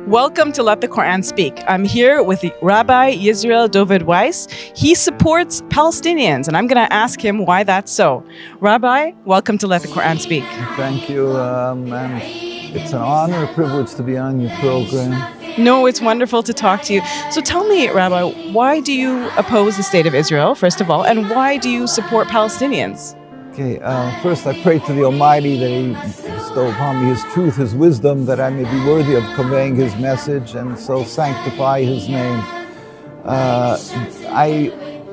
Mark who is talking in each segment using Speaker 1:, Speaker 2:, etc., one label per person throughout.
Speaker 1: Welcome to Let the Quran Speak. I'm here with Rabbi Yisrael Dovid Weiss. He supports Palestinians, and I'm going to ask him why that's so. Rabbi, welcome to Let the Quran Speak.
Speaker 2: Thank you, and it's an honor, a privilege to be on your program.
Speaker 1: No, it's wonderful to talk to you. So tell me, Rabbi, why do you oppose the state of Israel, first of all, and why do you support Palestinians?
Speaker 2: Okay, first I pray to the Almighty that He bestow upon me His truth, His wisdom, that I may be worthy of conveying His message and so sanctify His name.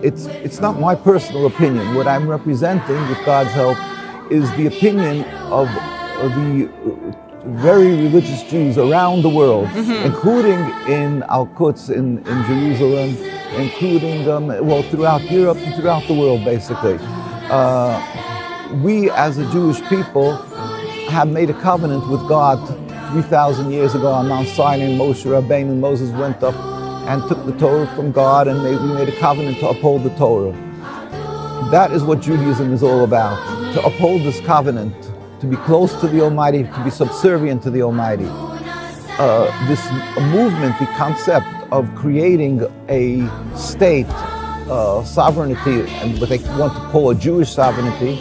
Speaker 2: It's not my personal opinion. What I'm representing, with God's help, is the opinion of the very religious Jews around the world, including in Al-Quds in Jerusalem, including throughout Europe and throughout the world, basically. We, as a Jewish people, have made a covenant with God 3,000 years ago on Mount Sinai. Moshe Rabbeinu, Moses went up and took the Torah from God, and we made a covenant to uphold the Torah. That is what Judaism is all about, to uphold this covenant, to be close to the Almighty, to be subservient to the Almighty. This movement, the concept of creating a state, sovereignty, and what they want to call a Jewish sovereignty,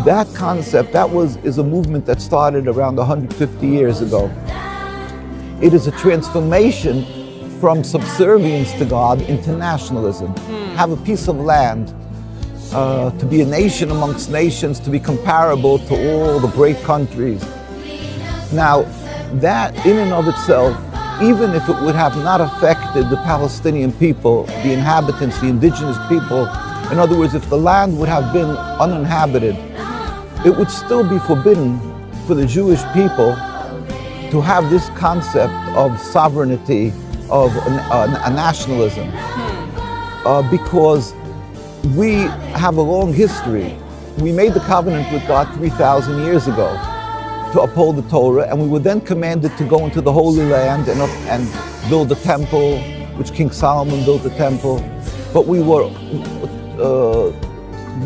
Speaker 2: that concept, is a movement that started around 150 years ago. It is a transformation from subservience to God into nationalism. Have a piece of land, to be a nation amongst nations, to be comparable to all the great countries. Now, that in and of itself, even if it would have not affected the Palestinian people, the inhabitants, the indigenous people, in other words, if the land would have been uninhabited, it would still be forbidden for the Jewish people to have this concept of sovereignty, of a nationalism, because we have a long history. We made the covenant with God 3,000 years ago to uphold the Torah, and we were then commanded to go into the Holy Land and build a temple, which King Solomon built a temple. But we were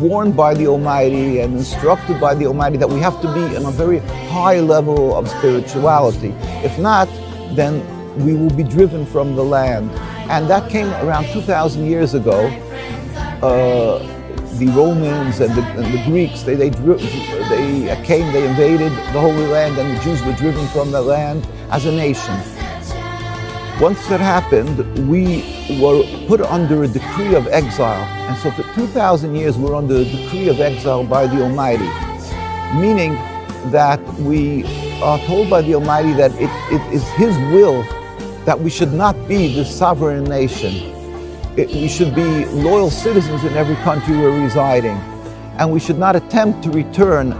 Speaker 2: warned by the Almighty and instructed by the Almighty that we have to be in a very high level of spirituality. If not, then we will be driven from the land. And that came around 2,000 years ago. The Romans and the Greeks, they came, they invaded the Holy Land, and the Jews were driven from the land as a nation. Once that happened, we were put under a decree of exile. And so for 2,000 years, we're under a decree of exile by the Almighty, meaning that we are told by the Almighty that it is His will that we should not be this sovereign nation. We should be loyal citizens in every country we're residing, and we should not attempt to return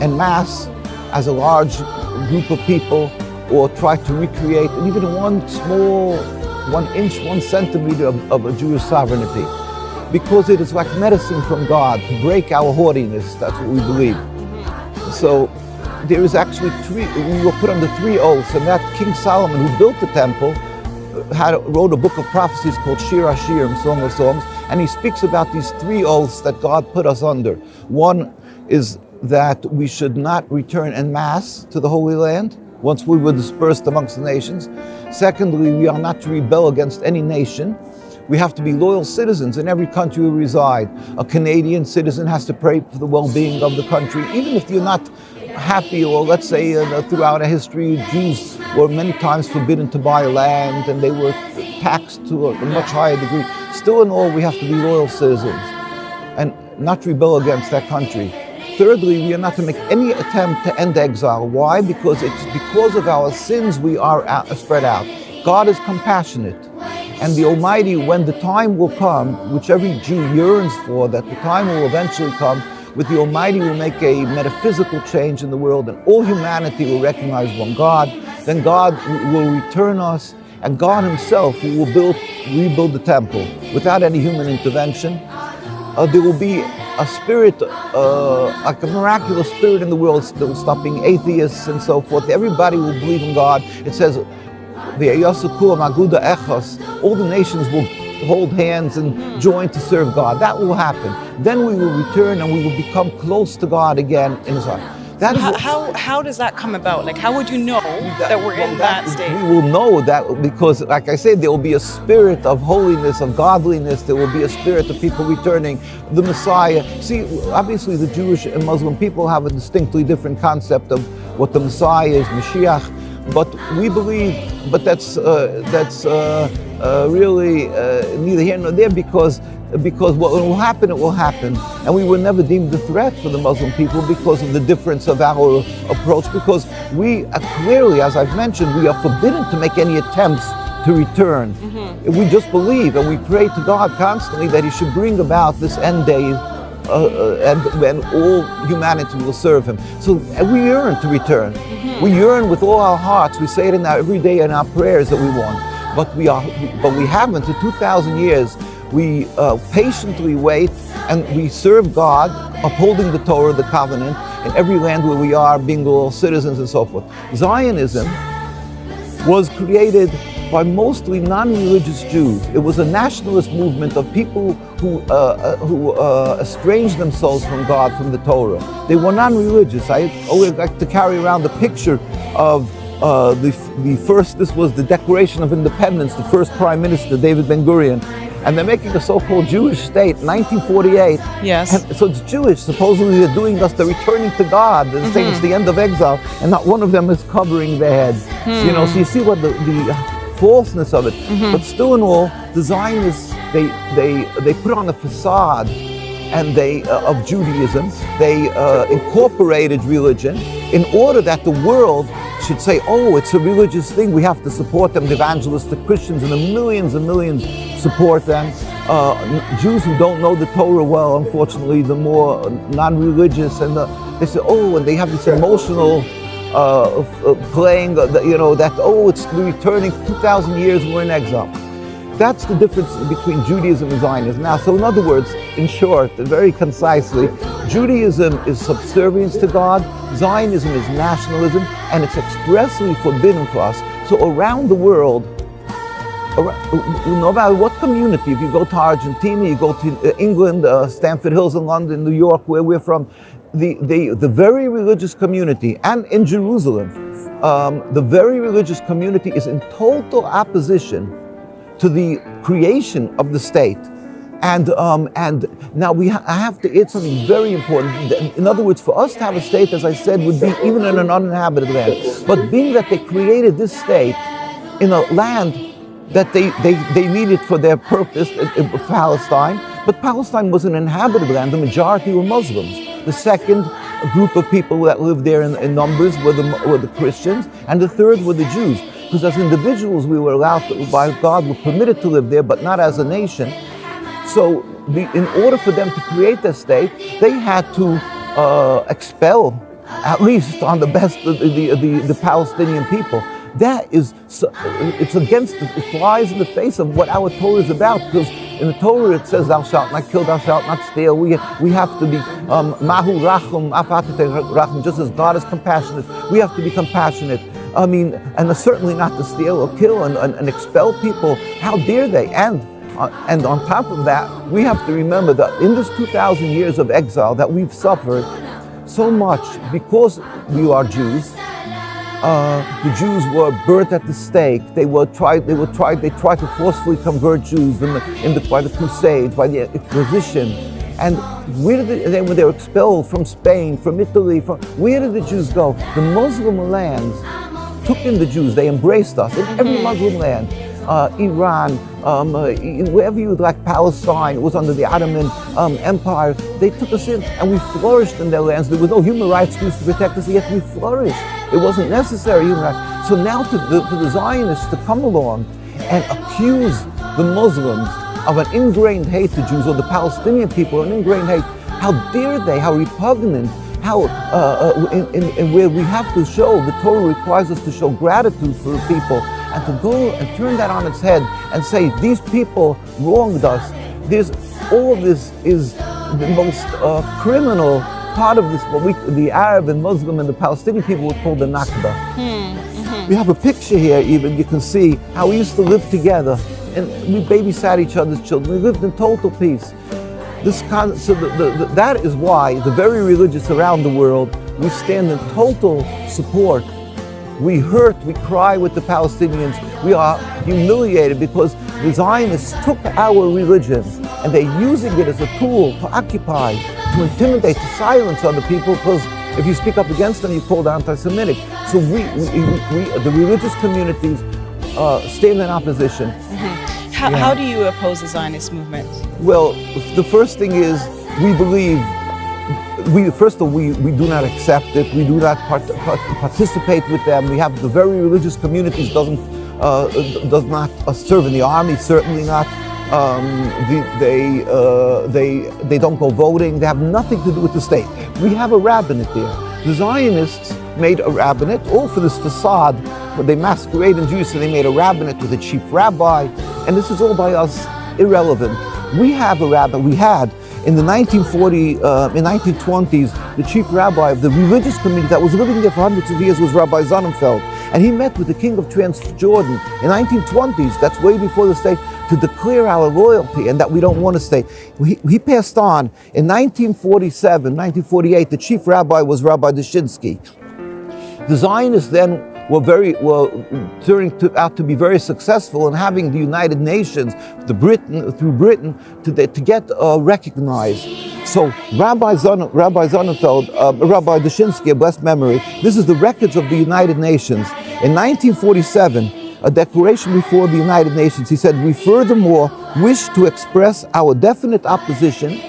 Speaker 2: en masse as a large group of people, or try to recreate even one small, 1 inch, 1 centimeter of a Jewish sovereignty, because it is like medicine from God to break our haughtiness. That's what we believe. So there is actually we were put under 3 oaths, and that King Solomon, who built the temple, wrote a book of prophecies called Shir HaShirim, Song of Songs, and he speaks about these 3 oaths that God put us under. One is that we should not return en masse to the Holy Land once we were dispersed amongst the nations. Secondly, we are not to rebel against any nation. We have to be loyal citizens in every country we reside. A Canadian citizen has to pray for the well-being of the country, even if you're not happy, or let's say throughout our history, Jews were many times forbidden to buy land, and they were taxed to a much higher degree. Still in all, we have to be loyal citizens and not rebel against that country. Thirdly, we are not to make any attempt to end exile. Why? Because it's because of our sins we are spread out. God is compassionate. And the Almighty, when the time will come, which every Jew yearns for, that the time will eventually come, with the Almighty will make a metaphysical change in the world, and all humanity will recognize one God. Then God will return us, and God Himself will rebuild the temple without any human intervention. There will be a spirit, like a miraculous spirit in the world that will stop being atheists and so forth. Everybody will believe in God. It says, all the nations will hold hands and join to serve God. That will happen. Then we will return and we will become close to God again in His heart. That is
Speaker 1: How does that come about? Like, how would you know that we're in that state?
Speaker 2: We will know that because, like I said, there will be a spirit of holiness, of godliness. There will be a spirit of people returning, the Messiah. See, obviously the Jewish and Muslim people have a distinctly different concept of what the Messiah is, Mashiach. But we believe, but that's really neither here nor there, because what will happen, it will happen. And we were never deemed a threat for the Muslim people because of the difference of our approach, because we clearly, as I've mentioned, we are forbidden to make any attempts to return. We just believe, and we pray to God constantly that He should bring about this end day, and all humanity will serve Him. So we yearn to return. We yearn with all our hearts. We say it every day in our prayers that we want, but we haven't. For 2,000 years, we patiently wait, and we serve God, upholding the Torah, the covenant, in every land where we are, being all citizens and so forth. Zionism was created by mostly non-religious Jews. It was a nationalist movement of people who estranged themselves from God, from the Torah. They were non-religious. I always like to carry around the picture of the first, this was the Declaration of Independence, the first Prime Minister, David Ben-Gurion, and they're making a so-called Jewish state, 1948.
Speaker 1: Yes.
Speaker 2: And so it's Jewish. Supposedly they're doing this, they're returning to God. They're saying it's the end of exile, and not one of them is covering their heads. You know, so you see what the falseness of it. But still in all, the Zionists, they put on a facade and of Judaism. They incorporated religion in order that the world should say, oh, it's a religious thing, we have to support them. The evangelistic Christians and the millions and millions support them. Jews who don't know the Torah well, unfortunately, the more non-religious, and they say, oh, and they have this emotional playing, that, oh, it's returning 2,000 years, we're in exile. That's the difference between Judaism and Zionism. Now, so in other words, in short, and very concisely, Judaism is subservience to God, Zionism is nationalism, and it's expressly forbidden for us. So around the world, no matter what community, if you go to Argentina, you go to England, Stamford Hills in London, New York, where we're from, the very religious community, and in Jerusalem, the very religious community is in total opposition to the creation of the state. And now I have to add something very important. In other words, for us to have a state, as I said, would be even in an uninhabited land. But being that they created this state in a land that they needed for their purpose, Palestine, but Palestine was an inhabited land. The majority were Muslims. The second group of people that lived there in numbers were the Christians, and the third were the Jews. Because as individuals, we were allowed to, by God, were permitted to live there, but not as a nation. So in order for them to create their state, they had to expel, at least on the best, the Palestinian people. That is, it's against, it flies in the face of what our Torah is about, because in the Torah it says, thou shalt not kill, thou shalt not steal. We have to be mahu rachum, rachum, just as God is compassionate. We have to be compassionate. I mean, and certainly not to steal or kill and expel people. How dare they? And on top of that, we have to remember that in this 2,000 years of exile that we've suffered so much because we are Jews. The Jews were burnt at the stake. They tried to forcefully convert Jews by the Crusades, by the Inquisition. And when they were expelled from Spain, from Italy, where did the Jews go? The Muslim lands took in the Jews. They embraced us in every Muslim land. Iran, wherever you would like, Palestine, it was under the Ottoman Empire. They took us in and we flourished in their lands. There was no human rights used to protect us, yet we flourished. It wasn't necessary human rights. So now for the Zionists to come along and accuse the Muslims of an ingrained hate to Jews, or the Palestinian people, an ingrained hate, how dare they, how repugnant, how in where we have to show, the Torah requires us to show gratitude for the people, and to go and turn that on its head and say, these people wronged us. All of this is the most criminal part of this, what the Arab and Muslim and the Palestinian people would call the Nakba. We have a picture here even, you can see how we used to live together, and we babysat each other's children. We lived in total peace. That is why the very religious around the world we stand in total support. We hurt, we cry with the Palestinians. We are humiliated because the Zionists took our religion and they're using it as a tool to occupy, to intimidate, to silence other people, because if you speak up against them, you're called anti-Semitic. So we the religious communities, stand in opposition.
Speaker 1: How do you oppose the Zionist movement?
Speaker 2: Well, the first thing is we believe, first of all, we do not accept it. We do not participate with them. We have the very religious communities does not serve in the army, certainly not. They don't go voting. They have nothing to do with the state. We have a rabbinate there. The Zionists made a rabbinate, all for this facade, but they masquerade in Jews, so they made a rabbinate with a chief rabbi, and this is all by us irrelevant. We have a rabbinate. We had in the 1920s, the chief rabbi of the religious community that was living there for hundreds of years was Rabbi Sonnenfeld. And he met with the king of Transjordan in 1920s, that's way before the state, to declare our loyalty and that we don't want to stay. He passed on. In 1947, 1948, the chief rabbi was Rabbi Dushinsky. The Zionists then were turning out to be very successful in having the United Nations, through Britain, to get recognized. So Rabbi Sonnenfeld, Rabbi Dushinsky, blessed memory, this is the records of the United Nations. In 1947, a declaration before the United Nations, he said, "We furthermore wish to express our definite opposition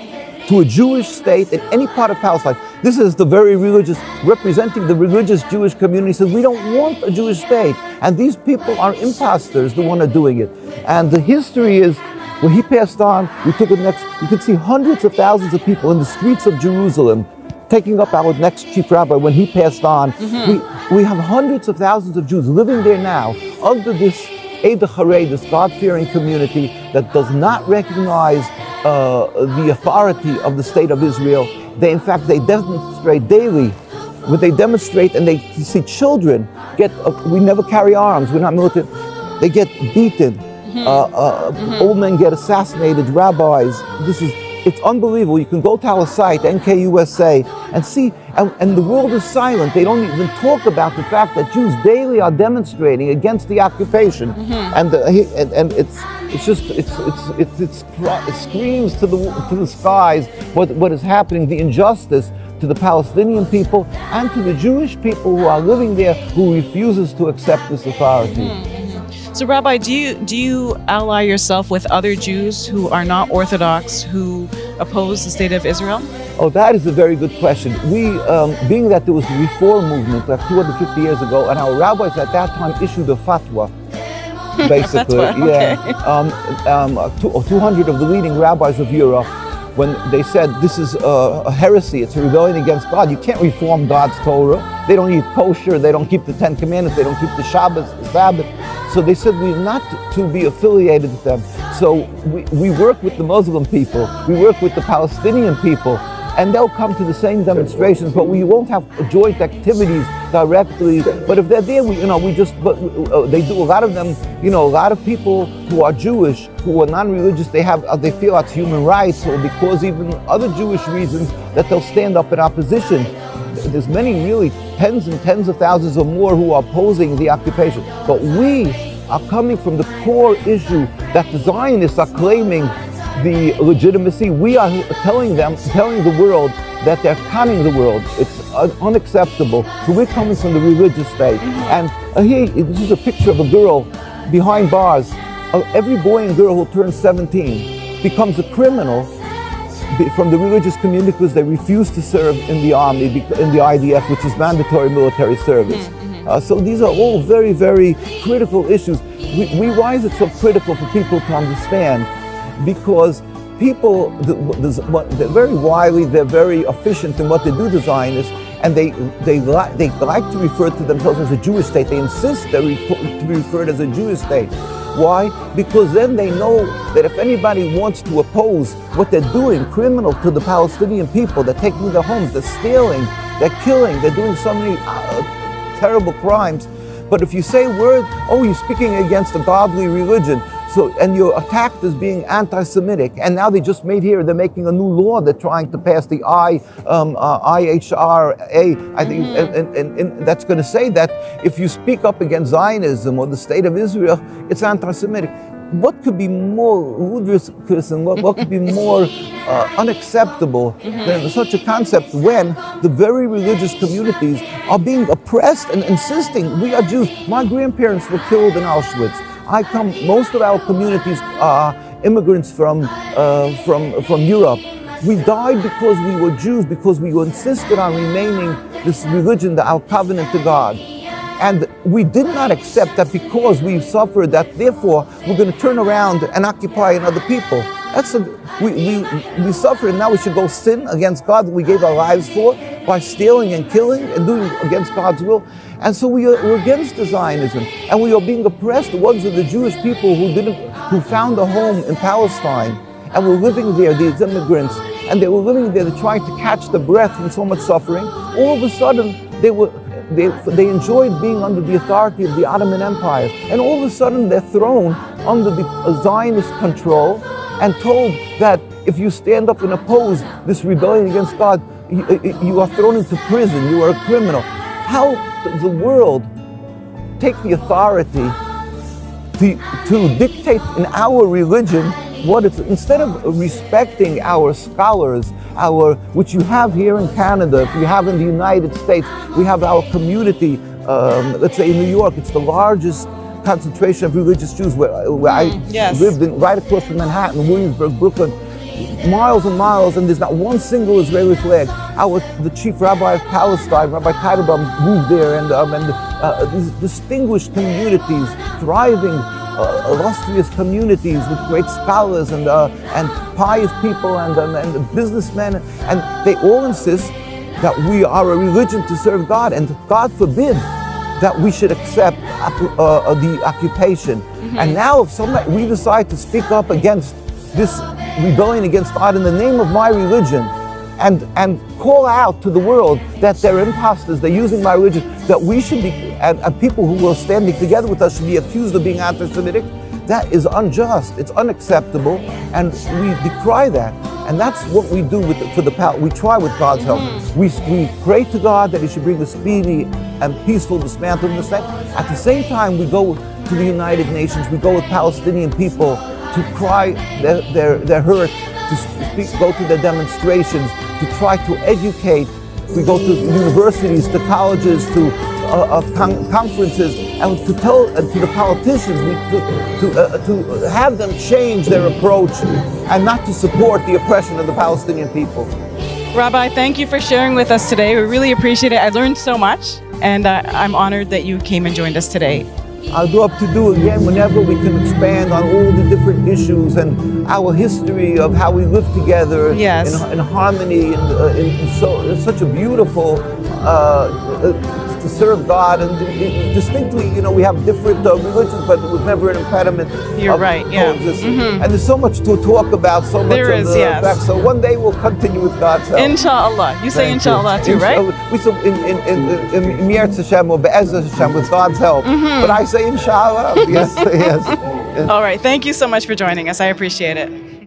Speaker 2: to a Jewish state in any part of Palestine." This is the very religious, representing the religious Jewish community, says we don't want a Jewish state. And these people are imposters, the one are doing it. And the history is, when he passed on, we took it next, you could see hundreds of thousands of people in the streets of Jerusalem taking up our next chief rabbi when he passed on. We have hundreds of thousands of Jews living there now under this Eid Harei, this God-fearing community that does not recognize the authority of the state of Israel. They demonstrate daily. When they demonstrate and you see children we never carry arms, we're not military, they get beaten. Old men get assassinated, rabbis. It's unbelievable. You can go to our site, NKUSA, and see, and the world is silent. They don't even talk about the fact that Jews daily are demonstrating against the occupation, and it screams to the skies what is happening, the injustice to the Palestinian people and to the Jewish people who are living there, who refuses to accept this authority.
Speaker 1: So, Rabbi, do you ally yourself with other Jews who are not Orthodox, who oppose the state of Israel?
Speaker 2: Oh, that is a very good question. We, being that there was the Reform movement like 250 years ago, and our rabbis at that time issued a fatwa, basically.
Speaker 1: Fatwa, okay.
Speaker 2: 200 of the leading rabbis of Europe, when they said this is a heresy, it's a rebellion against God. You can't reform God's Torah. They don't eat kosher, they don't keep the 10 Commandments, they don't keep the Sabbath. So they said we're not to be affiliated with them. So we work with the Muslim people, we work with the Palestinian people, and they'll come to the same demonstrations, but we won't have joint activities directly. But if they're there, they do. A lot of them, a lot of people who are Jewish, who are non-religious, they feel it's human rights, or because even other Jewish reasons, that they'll stand up in opposition. There's many, really, tens and tens of thousands or more who are opposing the occupation. But we are coming from the core issue that the Zionists are claiming the legitimacy. We are telling the world that they're conning the world. It's unacceptable. So we're coming from the religious state. And here, this is a picture of a girl behind bars. Every boy and girl who turns 17 becomes a criminal from the religious community because they refuse to serve in the army, in the IDF, which is mandatory military service. So these are all very, very critical issues. Why is it so critical for people to understand? Because people, they're very wily, they're very efficient in what they do, the Zionists, and they like to refer to themselves as a Jewish state. They insist to be referred as a Jewish state. Why? Because then they know that if anybody wants to oppose what they're doing, criminal to the Palestinian people, they're taking their homes, they're stealing, they're killing, they're doing so many terrible crimes. But if you say a word, you're speaking against a godly religion. So, and you're attacked as being anti-Semitic, and now they just made here, they're making a new law, they're trying to pass the IHRA, I think, and that's going to say that if you speak up against Zionism or the state of Israel, it's anti-Semitic. What could be more ludicrous and what could be more unacceptable than such a concept when the very religious communities are being oppressed and insisting, we are Jews. My grandparents were killed in Auschwitz. Most of our communities are immigrants from Europe. We died because we were Jews, because we insisted on remaining this religion, our covenant to God. And we did not accept that because we suffered, that therefore we're going to turn around and occupy another people. We suffered, and now we should go sin against God that we gave our lives for by stealing and killing and doing against God's will. And so we're against the Zionism, and we are being oppressed. The ones of the Jewish people who found a home in Palestine and were living there, these immigrants, and they were living there, trying to catch the breath from so much suffering. All of a sudden, they enjoyed being under the authority of the Ottoman Empire, and all of a sudden they're thrown under the Zionist control and told that if you stand up and oppose this rebellion against God, you are thrown into prison, you are a criminal. How does the world take the authority to dictate in our religion what it's, instead of respecting our scholars, which you have here in Canada, if you have in the United States, we have our community, let's say in New York, it's the largest concentration of religious Jews where I lived right across from Manhattan, Williamsburg, Brooklyn, miles and miles, and there's not one single Israeli flag. The chief rabbi of Palestine, Rabbi Kebenaran, moved there, and these distinguished communities, thriving, illustrious communities with great scholars and pious people and businessmen, and they all insist that we are a religion to serve God, and God forbid that we should accept the occupation. And now if we decide to speak up against this rebellion against God in the name of my religion, and call out to the world that they're imposters, they're using my religion, that we should be, and people who are standing together with us should be accused of being anti-Semitic, that is unjust, it's unacceptable, and we decry that. And that's what we do we try with God's help. We pray to God that He should bring a speedy and peaceful dismantling of the state. At the same time, we go to the United Nations, we go with Palestinian people to cry their hurt, to go to their demonstrations, to try to educate. We go to universities, to colleges, to conferences, and to tell to the politicians to have them change their approach and not to support the oppression of the Palestinian people.
Speaker 1: Rabbi, thank you for sharing with us today. We really appreciate it. I learned so much, and I'm honored that you came and joined us today.
Speaker 2: I'd love to do again whenever we can expand on all the different issues and our history of how we live together in harmony, and it's such a beautiful to serve God, and distinctly, we have different religions, but it was never an impediment.
Speaker 1: You're right, yeah.
Speaker 2: And there's so much to talk about, so much
Speaker 1: there is, yes.
Speaker 2: Facts. So one day we'll continue with God's help.
Speaker 1: Inshallah. You say inshallah too, right?
Speaker 2: We say in Meretz Hashem or Be'ez Hashem with God's help. But I say inshallah. Yes, yes.
Speaker 1: All right. Thank you so much for joining us. I appreciate it.